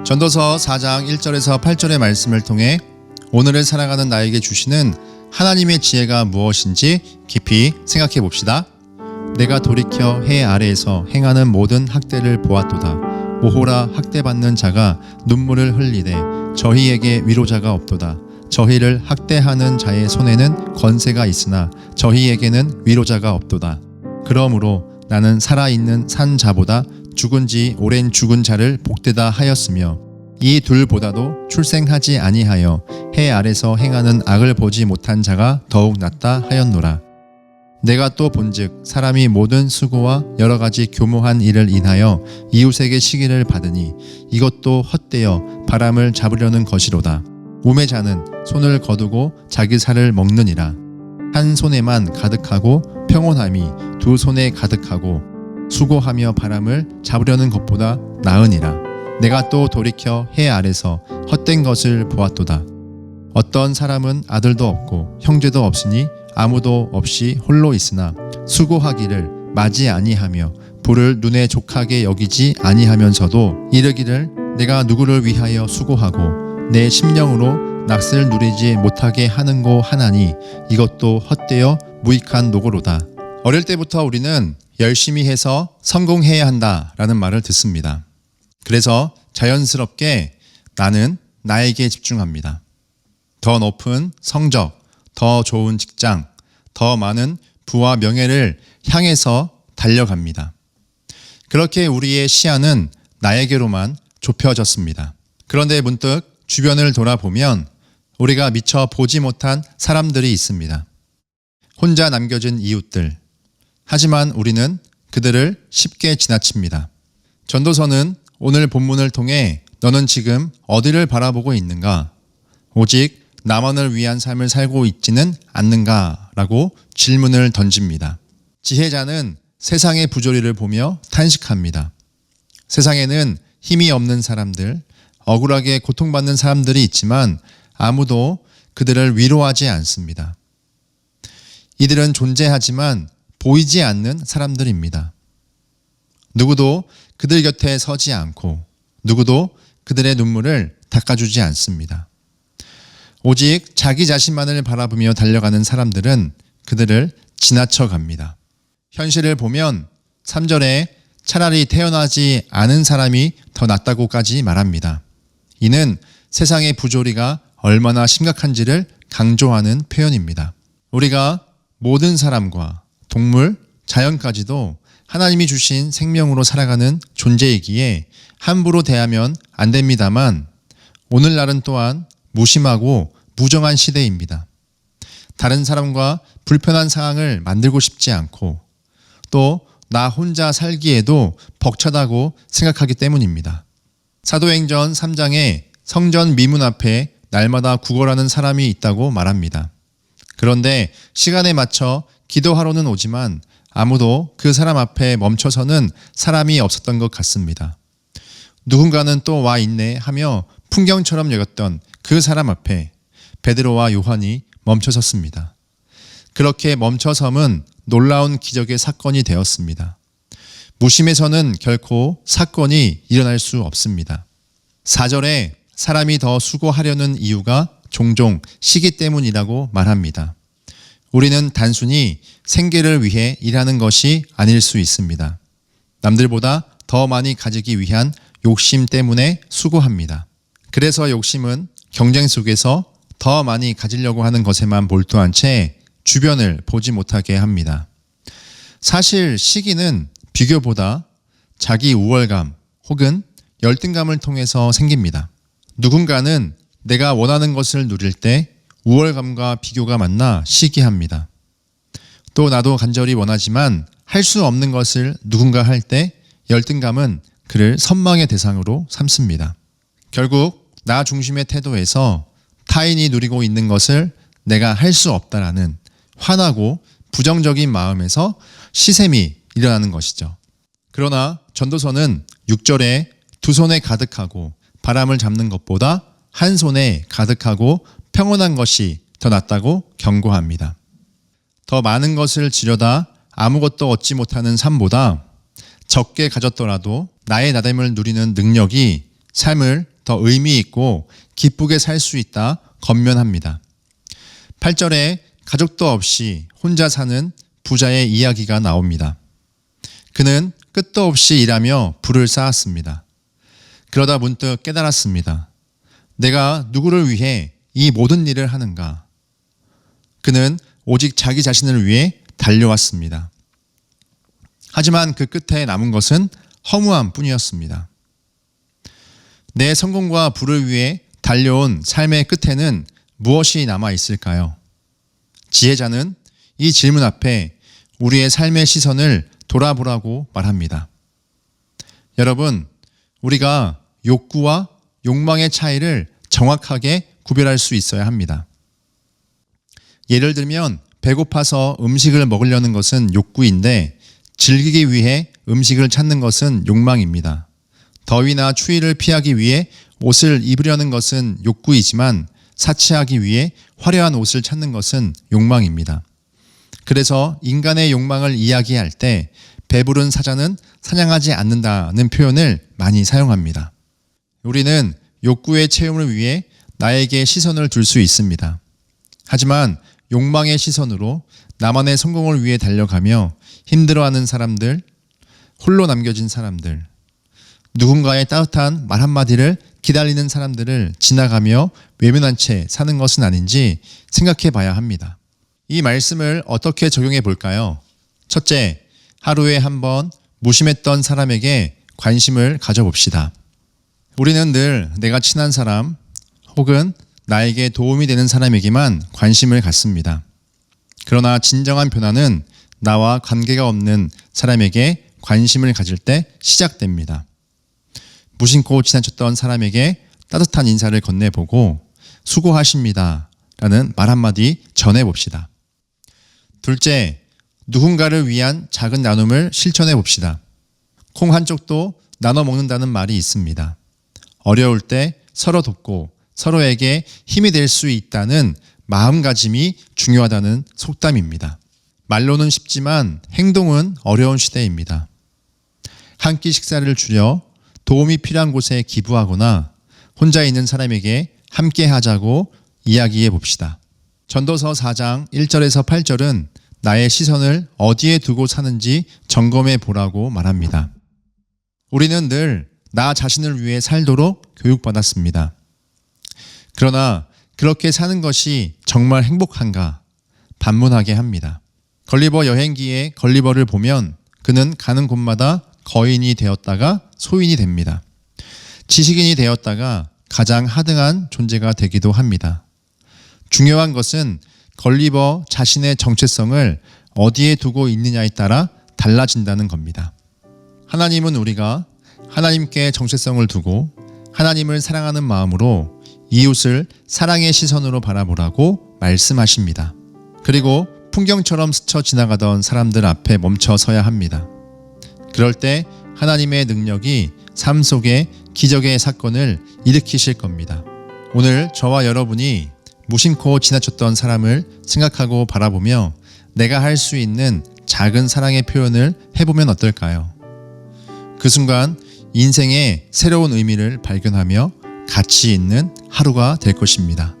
전도서 4장 1절에서 8절의 말씀을 통해 오늘을 살아가는 나에게 주시는 하나님의 지혜가 무엇인지 깊이 생각해 봅시다. 내가 돌이켜 해 아래에서 행하는 모든 학대를 보았도다. 모호라 학대받는 자가 눈물을 흘리되 저희에게 위로자가 없도다. 저희를 학대하는 자의 손에는 권세가 있으나 저희에게는 위로자가 없도다. 그러므로 나는 살아있는 산 자보다 죽은 지 오랜 죽은 자를 복되다 하였으며 이 둘보다도 출생하지 아니하여 해 아래서 행하는 악을 보지 못한 자가 더욱 낫다 하였노라. 내가 또 본즉 사람이 모든 수고와 여러 가지 교모한 일을 인하여 이웃에게 시기를 받으니 이것도 헛되어 바람을 잡으려는 것이로다. 우매자는 손을 거두고 자기 살을 먹느니라. 한 손에만 가득하고 평온함이 두 손에 가득하고 수고하며 바람을 잡으려는 것보다 나으니라. 내가 또 돌이켜 해 아래서 헛된 것을 보았도다. 어떤 사람은 아들도 없고 형제도 없으니 아무도 없이 홀로 있으나 수고하기를 마지 아니하며 부를 눈에 족하게 여기지 아니하면서도 이르기를 내가 누구를 위하여 수고하고 내 심령으로 낯을 누리지 못하게 하는고 하나니 이것도 헛되어 무익한 노고로다. 어릴 때부터 우리는 열심히 해서 성공해야 한다라는 말을 듣습니다. 그래서 자연스럽게 나는 나에게 집중합니다. 더 높은 성적, 더 좋은 직장, 더 많은 부와 명예를 향해서 달려갑니다. 그렇게 우리의 시야는 나에게로만 좁혀졌습니다. 그런데 문득 주변을 돌아보면 우리가 미처 보지 못한 사람들이 있습니다. 혼자 남겨진 이웃들. 하지만 우리는 그들을 쉽게 지나칩니다. 전도서는 오늘 본문을 통해 너는 지금 어디를 바라보고 있는가? 오직 나만을 위한 삶을 살고 있지는 않는가? 라고 질문을 던집니다. 지혜자는 세상의 부조리를 보며 탄식합니다. 세상에는 힘이 없는 사람들, 억울하게 고통받는 사람들이 있지만 아무도 그들을 위로하지 않습니다. 이들은 존재하지만 보이지 않는 사람들입니다. 누구도 그들 곁에 서지 않고 누구도 그들의 눈물을 닦아주지 않습니다. 오직 자기 자신만을 바라보며 달려가는 사람들은 그들을 지나쳐 갑니다. 현실을 보면 3절에 차라리 태어나지 않은 사람이 더 낫다고까지 말합니다. 이는 세상의 부조리가 얼마나 심각한지를 강조하는 표현입니다. 우리가 모든 사람과 동물, 자연까지도 하나님이 주신 생명으로 살아가는 존재이기에 함부로 대하면 안 됩니다만 오늘날은 또한 무심하고 무정한 시대입니다. 다른 사람과 불편한 상황을 만들고 싶지 않고 또 나 혼자 살기에도 벅차다고 생각하기 때문입니다. 사도행전 3장에 성전 미문 앞에 날마다 구걸하는 사람이 있다고 말합니다. 그런데 시간에 맞춰 기도하러는 오지만 아무도 그 사람 앞에 멈춰서는 사람이 없었던 것 같습니다. 누군가는 또 와 있네 하며 풍경처럼 여겼던 그 사람 앞에 베드로와 요한이 멈춰섰습니다. 그렇게 멈춰섬은 놀라운 기적의 사건이 되었습니다. 무심해서는 결코 사건이 일어날 수 없습니다. 4절에 사람이 더 수고하려는 이유가 종종 시기 때문이라고 말합니다. 우리는 단순히 생계를 위해 일하는 것이 아닐 수 있습니다. 남들보다 더 많이 가지기 위한 욕심 때문에 수고합니다. 그래서 욕심은 경쟁 속에서 더 많이 가지려고 하는 것에만 몰두한 채 주변을 보지 못하게 합니다. 사실 시기는 비교보다 자기 우월감 혹은 열등감을 통해서 생깁니다. 누군가는 내가 원하는 것을 누릴 때 우월감과 비교가 만나 시기합니다. 또 나도 간절히 원하지만 할 수 없는 것을 누군가 할 때 열등감은 그를 선망의 대상으로 삼습니다. 결국 나 중심의 태도에서 타인이 누리고 있는 것을 내가 할 수 없다라는 화나고 부정적인 마음에서 시샘이 일어나는 것이죠. 그러나 전도서는 6절에 두 손에 가득하고 바람을 잡는 것보다 한 손에 가득하고 평온한 것이 더 낫다고 경고합니다. 더 많은 것을 지려다 아무것도 얻지 못하는 삶보다 적게 가졌더라도 나의 나됨을 누리는 능력이 삶을 더 의미 있고 기쁘게 살 수 있다 권면합니다. 8절에 가족도 없이 혼자 사는 부자의 이야기가 나옵니다. 그는 끝도 없이 일하며 부를 쌓았습니다. 그러다 문득 깨달았습니다. 내가 누구를 위해 이 모든 일을 하는가? 그는 오직 자기 자신을 위해 달려왔습니다. 하지만 그 끝에 남은 것은 허무함 뿐이었습니다. 내 성공과 부를 위해 달려온 삶의 끝에는 무엇이 남아 있을까요? 지혜자는 이 질문 앞에 우리의 삶의 시선을 돌아보라고 말합니다. 여러분, 우리가 욕구와 욕망의 차이를 정확하게 구별할 수 있어야 합니다. 예를 들면 배고파서 음식을 먹으려는 것은 욕구인데 즐기기 위해 음식을 찾는 것은 욕망입니다. 더위나 추위를 피하기 위해 옷을 입으려는 것은 욕구이지만 사치하기 위해 화려한 옷을 찾는 것은 욕망입니다. 그래서 인간의 욕망을 이야기할 때 배부른 사자는 사냥하지 않는다는 표현을 많이 사용합니다. 우리는 욕구의 채움을 위해 나에게 시선을 둘 수 있습니다. 하지만 욕망의 시선으로 나만의 성공을 위해 달려가며 힘들어하는 사람들, 홀로 남겨진 사람들, 누군가의 따뜻한 말 한마디를 기다리는 사람들을 지나가며 외면한 채 사는 것은 아닌지 생각해 봐야 합니다. 이 말씀을 어떻게 적용해 볼까요? 첫째, 하루에 한 번 무심했던 사람에게 관심을 가져봅시다. 우리는 늘 내가 친한 사람 혹은 나에게 도움이 되는 사람에게만 관심을 갖습니다. 그러나 진정한 변화는 나와 관계가 없는 사람에게 관심을 가질 때 시작됩니다. 무심코 지나쳤던 사람에게 따뜻한 인사를 건네보고 수고하십니다 라는 말 한마디 전해봅시다. 둘째, 누군가를 위한 작은 나눔을 실천해 봅시다. 콩 한쪽도 나눠 먹는다는 말이 있습니다. 어려울 때 서로 돕고 서로에게 힘이 될 수 있다는 마음가짐이 중요하다는 속담입니다. 말로는 쉽지만 행동은 어려운 시대입니다. 한 끼 식사를 줄여 도움이 필요한 곳에 기부하거나 혼자 있는 사람에게 함께 하자고 이야기해 봅시다. 전도서 4장 1절에서 8절은 나의 시선을 어디에 두고 사는지 점검해 보라고 말합니다. 우리는 늘 나 자신을 위해 살도록 교육받았습니다. 그러나 그렇게 사는 것이 정말 행복한가 반문하게 합니다. 걸리버 여행기의 걸리버를 보면 그는 가는 곳마다 거인이 되었다가 소인이 됩니다. 지식인이 되었다가 가장 하등한 존재가 되기도 합니다. 중요한 것은 걸리버 자신의 정체성을 어디에 두고 있느냐에 따라 달라진다는 겁니다. 하나님은 우리가 하나님께 정체성을 두고 하나님을 사랑하는 마음으로 이웃을 사랑의 시선으로 바라보라고 말씀하십니다. 그리고 풍경처럼 스쳐 지나가던 사람들 앞에 멈춰 서야 합니다. 그럴 때 하나님의 능력이 삶 속에 기적의 사건을 일으키실 겁니다. 오늘 저와 여러분이 무심코 지나쳤던 사람을 생각하고 바라보며 내가 할 수 있는 작은 사랑의 표현을 해보면 어떨까요? 그 순간 인생의 새로운 의미를 발견하며 가치 있는 하루가 될 것입니다.